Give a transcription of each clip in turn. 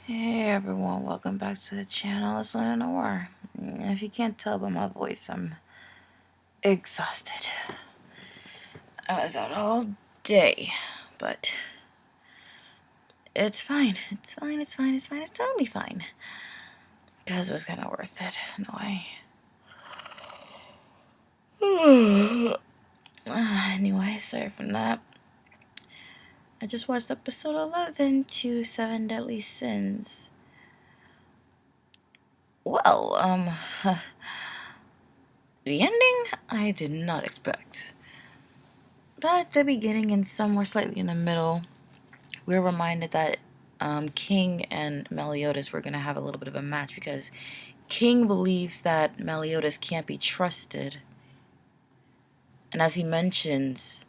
Hey everyone, welcome back to the channel. It's Lenore. If you can't tell by my voice, I'm exhausted. I was out all day, but it's fine. It's fine, it's fine, it's fine, it's totally fine. Because it was kind of worth it, in a way. Anyway, aside from that, I just watched episode 11 to 7 Deadly Sins. Well, the ending I did not expect. But the beginning and somewhere slightly in the middle, we're reminded that King and Meliodas were going to have a little bit of a match because King believes that Meliodas can't be trusted. And as he mentions,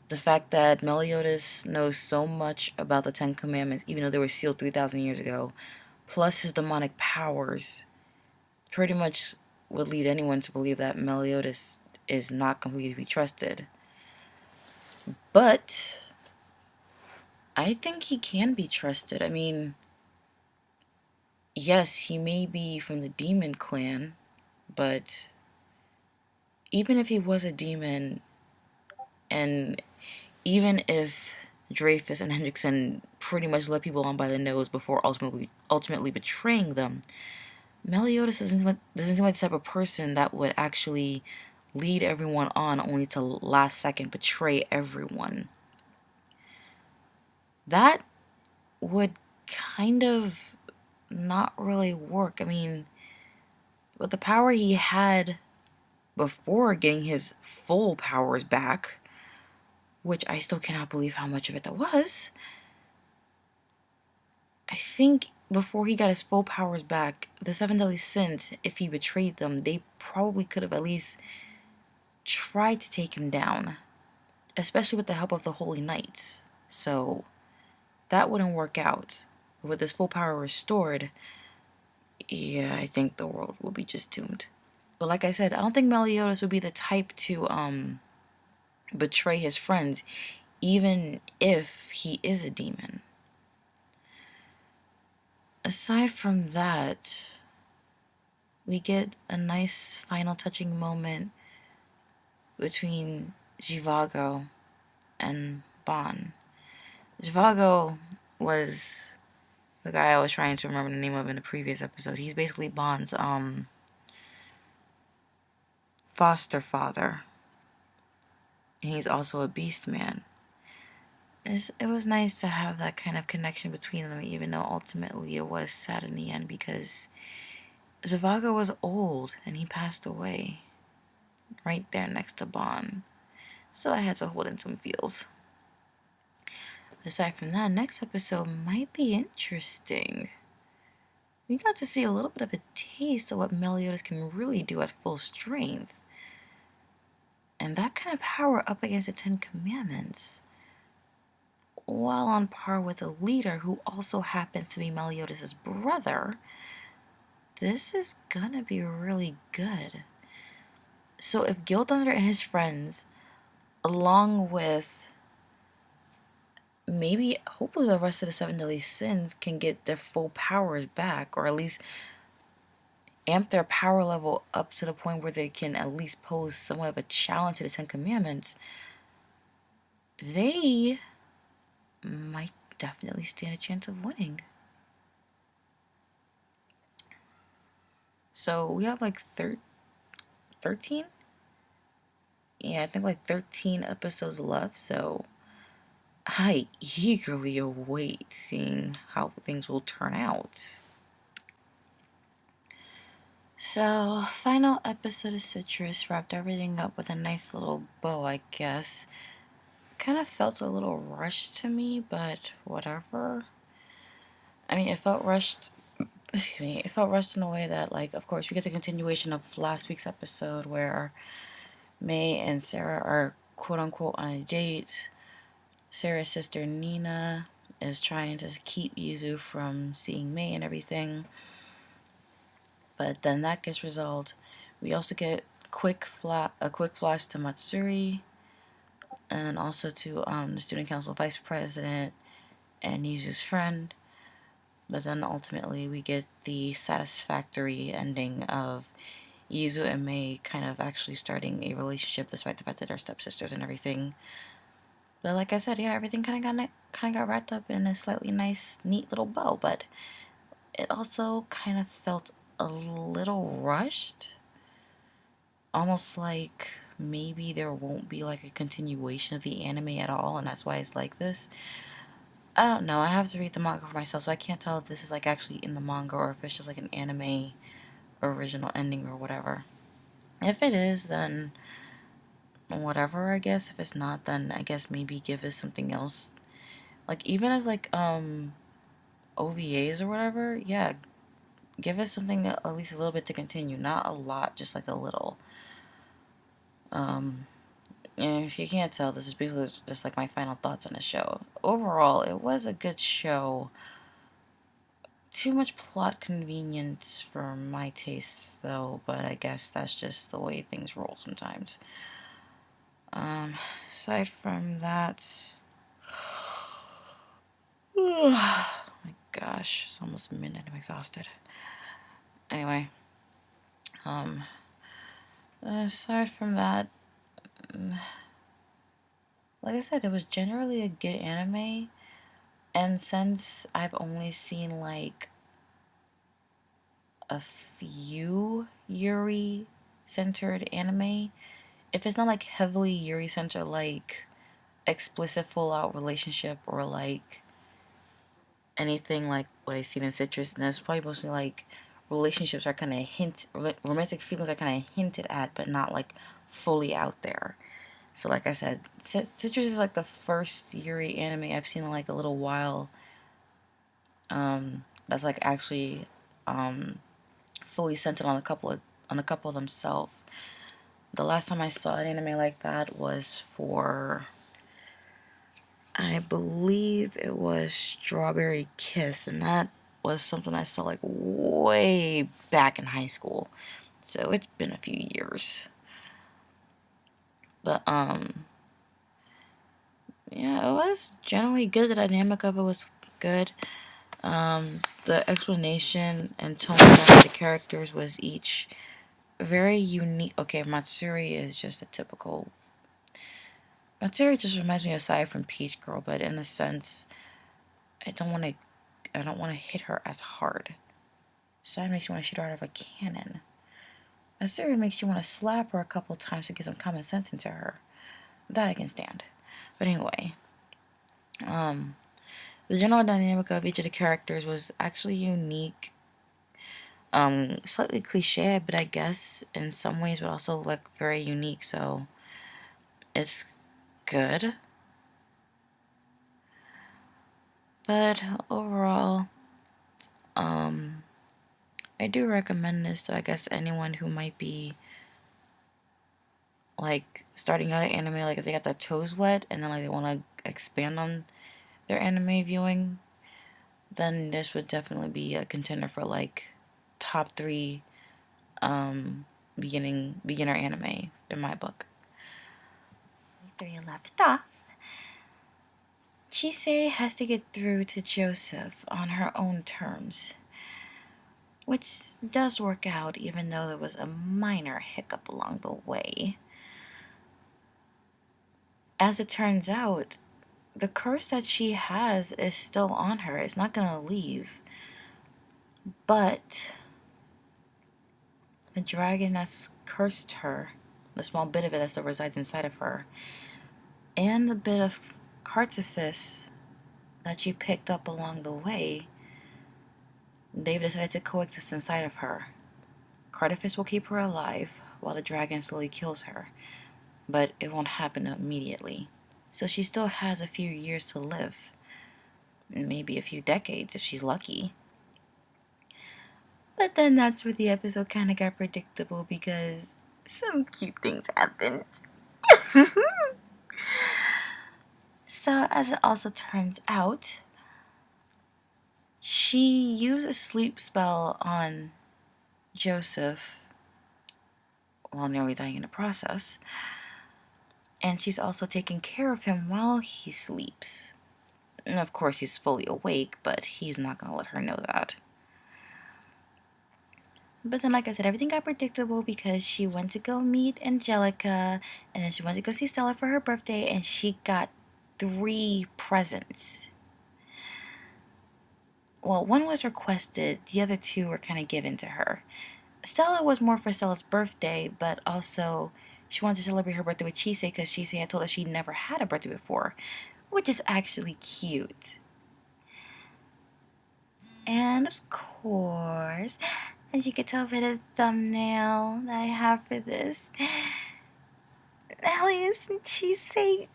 the fact that Meliodas knows so much about the Ten Commandments, even though they were sealed 3,000 years ago, plus his demonic powers, pretty much would lead anyone to believe that Meliodas is not completely to be trusted. But I think he can be trusted. I mean, yes, he may be from the demon clan, but even if he was a demon, and even if Dreyfus and Hendrickson pretty much let people on by the nose before ultimately betraying them, Meliodas doesn't seem like the type of person that would actually lead everyone on only to last second betray everyone. That would kind of not really work. I mean, with the power he had before getting his full powers back, which I still cannot believe how much of it that was, I think before he got his full powers back, the Seven Deadly Sins, if he betrayed them, they probably could have at least tried to take him down, especially with the help of the Holy Knights. So that wouldn't work out. With his full power restored, yeah, I think the world will be just doomed. But like I said, I don't think Meliodas would be the type to betray his friends, even if he is a demon. Aside from that, we get a nice final touching moment between Zhivago and Bon. Zhivago was the guy I was trying to remember the name of in the previous episode. He's basically Bon's foster father. And he's also a beast man. It was nice to have that kind of connection between them, even though ultimately it was sad in the end because Zhivago was old and he passed away right there next to Bon. So I had to hold in some feels. But aside from that, next episode might be interesting. We got to see a little bit of a taste of what Meliodas can really do at full strength. And that kind of power up against the Ten Commandments, while on par with a leader who also happens to be Meliodas' brother, this is gonna be really good. So if Gilthunder and his friends, along with maybe hopefully the rest of the Seven Deadly Sins, can get their full powers back, or at least amp their power level up to the point where they can at least pose somewhat of a challenge to the Ten Commandments, they might definitely stand a chance of winning. So we have like 13? Yeah, I think like 13 episodes left, so I eagerly await seeing how things will turn out. So, final episode of Citrus wrapped everything up with a nice little bow, I guess. Kind of felt a little rushed to me, but whatever. I mean, it felt rushed. Excuse me. It felt rushed in a way that, like, of course, we get the continuation of last week's episode where Mei and Sarah are quote unquote on a date. Sarah's sister Nina is trying to keep Yuzu from seeing Mei and everything. But then that gets resolved. We also get a quick flash to Matsuri, and also to the student council vice president and Yuzu's friend. But then ultimately we get the satisfactory ending of Yuzu and Mei kind of actually starting a relationship despite the fact that they're stepsisters and everything. But like I said, yeah, everything kind of got wrapped up in a slightly nice, neat little bow. But it also kind of felt a little rushed, almost like maybe there won't be like a continuation of the anime at all, and that's why it's like this. I don't know. I have to read the manga for myself, so I can't tell if this is like actually in the manga or if it's just like an anime original ending or whatever. If it is, then whatever, I guess. If it's not, then I guess maybe give us something else. Like even as like OVAs or whatever, yeah, give us something that at least a little bit to continue. Not a lot, just like a little. And if you can't tell, this is basically just like my final thoughts on the show. Overall, it was a good show. Too much plot convenience for my taste, though, but I guess that's just the way things roll sometimes. Aside from that, oh my gosh, it's almost midnight. I'm exhausted. Anyway, aside from that, like I said, it was generally a good anime. And since I've only seen like a few Yuri centered anime, if it's not like heavily Yuri centered, like explicit full out relationship or like anything like what I seen in Citrus, and that's probably mostly like relationships are kind of romantic feelings are kind of hinted at, but not like fully out there. So like I said, Citrus is like the first Yuri anime I've seen in like a little while. That's like actually fully centered on a couple of themselves. The last time I saw an anime like that was for, I believe it was Strawberry Kiss, and that was something I saw like way back in high school. So it's been a few years. But yeah, it was generally good. The dynamic of it was good. The explanation and tone of the characters was each very unique. Okay, Matsuri is just a typical. Matsuri just reminds me of Sai from Peach Girl, but in a sense, I don't want to. I don't want to hit her as hard. Sai makes you want to shoot her out of a cannon. Matsuri makes you want to slap her a couple times to get some common sense into her. That I can stand. But anyway, the general dynamic of each of the characters was actually unique. Slightly cliche, but I guess in some ways, but also like very unique. So it's good. But overall, I do recommend this to, I guess, anyone who might be like starting out at anime, like if they got their toes wet and then like they want to expand on their anime viewing, then this would definitely be a contender for like top 3 beginner anime in my book. After you left off, Chise has to get through to Joseph on her own terms, which does work out even though there was a minor hiccup along the way. As it turns out, the curse that she has is still on her. It's not going to leave. But the dragon that's cursed her, the small bit of it that still resides inside of her, and the bit of cartifice that she picked up along the way, they've decided to coexist inside of her. Cartifice will keep her alive while the dragon slowly kills her, but it won't happen immediately. So she still has a few years to live, maybe a few decades if she's lucky. But then that's where the episode kind of got predictable because some cute things happened. So, as it also turns out, she used a sleep spell on Joseph while nearly dying in the process. And she's also taking care of him while he sleeps. And of course, he's fully awake, but he's not going to let her know that. But then, like I said, everything got predictable because she went to go meet Angelica, and then she went to go see Stella for her birthday, and she got 3 presents. Well, one was requested, the other 2 were kind of given to her. Stella was more for Stella's birthday, but also she wanted to celebrate her birthday with Chise because Chise had told her she never had a birthday before, which is actually cute. And of course, as you can tell by the thumbnail that I have for this, Elias and Chise.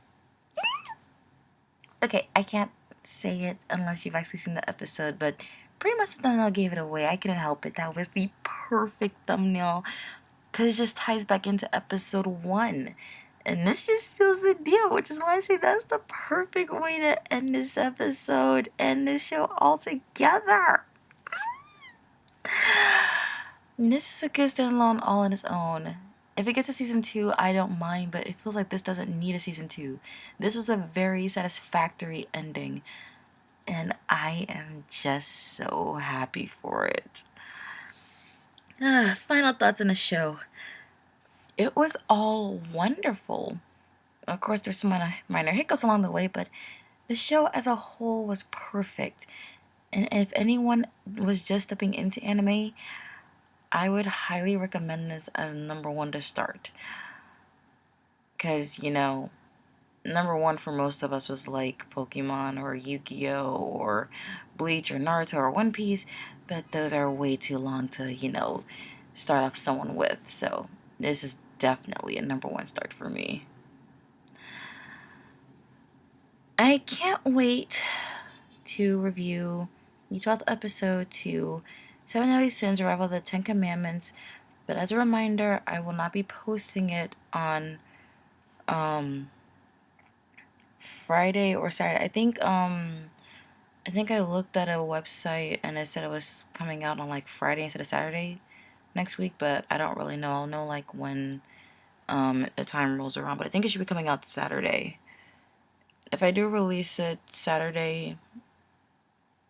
Okay, I can't say it unless you've actually seen the episode, but pretty much the thumbnail gave it away. I couldn't help it. That was the perfect thumbnail because it just ties back into episode 1. And this just seals the deal, which is why I say that's the perfect way to end this episode and this show altogether. This is a good standalone all on its own. If it gets a season 2, I don't mind, but it feels like this doesn't need a season 2. This was a very satisfactory ending, and I am just so happy for it. Final thoughts on the show. It was all wonderful. Of course, there's some minor hiccups along the way, but the show as a whole was perfect. And if anyone was just stepping into anime, I would highly recommend this as number 1 to start. Because, number 1 for most of us was like Pokemon or Yu-Gi-Oh! Or Bleach or Naruto or One Piece, but those are way too long to, start off someone with. So this is definitely a number 1 start for me. I can't wait to review the 12th episode to 7 Deadly Sins, Arrival of the 10 Commandments. But as a reminder, I will not be posting it on Friday or Saturday. I think I looked at a website and it said it was coming out on like Friday instead of Saturday next week, but I don't really know. I'll know like when the time rolls around, but I think it should be coming out Saturday. If I do release it Saturday,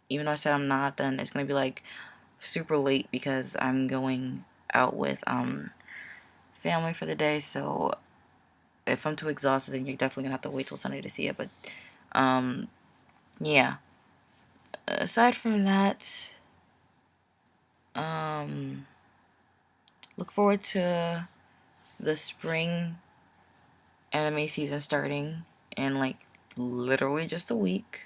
even though I said I'm not, then it's gonna be like super late because I'm going out with family for the day. So if I'm too exhausted, then you're definitely gonna have to wait till Sunday to see it. But yeah. Aside from that, look forward to the spring anime season starting in like literally just a week.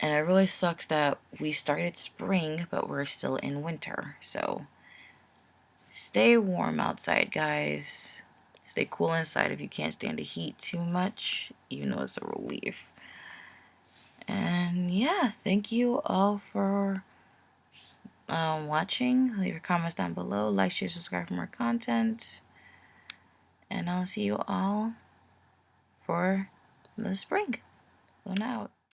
And it really sucks that we started spring, but we're still in winter. So stay warm outside, guys. Stay cool inside if you can't stand the heat too much, even though it's a relief. And yeah, thank you all for watching. Leave your comments down below. Like, share, subscribe for more content. And I'll see you all for the spring. Going out.